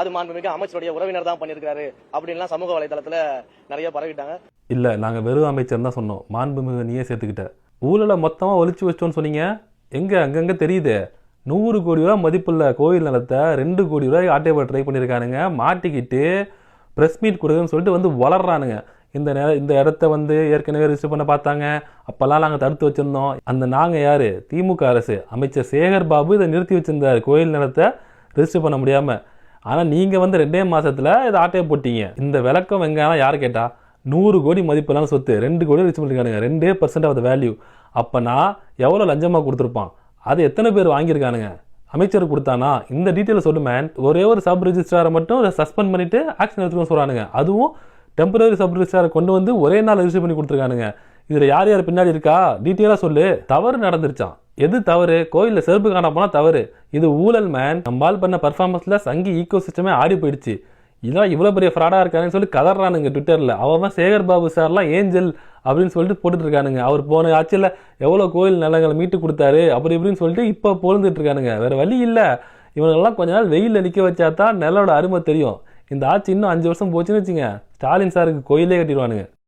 அது மாண்புமிகு அமைச்சருடைய உறவினர் தான் பண்ணியிருக்காரு அப்படின்லாம் சமூக வலைதளத்துல நிறைய பரவிட்டாங்க. இல்ல நாங்க வெறும் அமைச்சர் தான் சொன்னோம், மாண்புமிகு நீயே சேர்த்துக்கிட்ட. ஊழலை மொத்தமா ஒழிச்சு வச்சோன்னு சொன்னீங்க, எங்க அங்கங்க தெரியுது. 100 கோடி ரூபாய் மதிப்புள்ள கோயில் நிலத்தை 2 கோடி ரூபாய் ஆட்டையை ட்ரை பண்ணியிருக்கானுங்க. மாட்டிக்கிட்டு ப்ரெஸ் மீட் கொடுக்குன்னு சொல்லிட்டு வந்து வளர்றானுங்க. இந்த இடத்த வந்து ஏற்கனவே ரிஜிஸ்டர் பண்ண பார்த்தாங்க, அப்பெல்லாம் நாங்கள் தடுத்து வச்சிருந்தோம். அந்த நாங்கள் யாரு? திமுக அரசு. அமைச்சர் சேகர் பாபு இதை நிறுத்தி வச்சிருந்தாரு, கோயில் நிலத்தை ரிஜிஸ்டர் பண்ண முடியாம. ஆனால் நீங்கள் வந்து 2 மாசத்துல இதை ஆட்டையை போட்டீங்க. இந்த விளக்கம் வெங்காயம் யார் கேட்டா? 100 கோடி மதிப்பெல்லாம் சொத்து 2 கோடி ரிஜிஸ்டர் பண்ணிருக்கானுங்க, 2% ஆஃப் த வேல்யூ. அப்பனா எவ்வளோ லஞ்சமாக கொடுத்துருப்பான்? அது எத்தனை பேர் வாங்கியிருக்கானுங்க? அமைச்சர் கொடுத்தானா? இந்த டீட்டெயில் சொல்லு மேன். ஒரே ஒரு சப் ரிஜிஸ்ட்ராரை மட்டும் சஸ்பெண்ட் பண்ணிட்டு ஆக்ஷன் எடுத்துக்கணும் சொல்றானுங்க. அதுவும் டெம்பரரி சப் ரிஜிஸ்ட்ராரை கொண்டு வந்து ஒரே நாள் ரிஜிஸ்டர் பண்ணி கொடுத்துருக்கானுங்க. இதுல யார் யார் பின்னாடி இருக்கா டீட்டெயிலா சொல்லு. தவறு நடந்துருச்சான். எது தவறு? கோயில்ல செருப்பு காண போனா தவறு. இது ஊழல் மேன். நம்மால் பண்ண பர்ஃபார்மன்ஸ்ல சங்கி ஈகோ சிஸ்டமே ஆடி போயிடுச்சு. இதெல்லாம் இவ்வளவு பெரிய ஃப்ராடா இருக்காருன்னு சொல்லி கதறானுங்க ட்விட்டர்ல. அவன் சேகர் பாபு சார்லாம் ஏஞ்சல் அப்படின்னு சொல்லிட்டு போட்டுட்டு இருக்கானுங்க. அவர் போன ஆட்சியில் எவ்வளவு கோயில் நிலங்களை மீட்டு கொடுத்தாரு அப்படி இப்படின்னு சொல்லிட்டு இப்ப பொழுந்துட்டு இருக்கானுங்க. வேற வழி இல்ல. இவங்கெல்லாம் கொஞ்ச நாள் வெயில நிக்க வச்சாதான் நிலோட அருமை தெரியும். இந்த ஆட்சி இன்னும் 5 வருஷம் போச்சுன்னு வச்சுங்க, ஸ்டாலின் சாருக்கு கோயிலே கட்டிடுவானுங்க.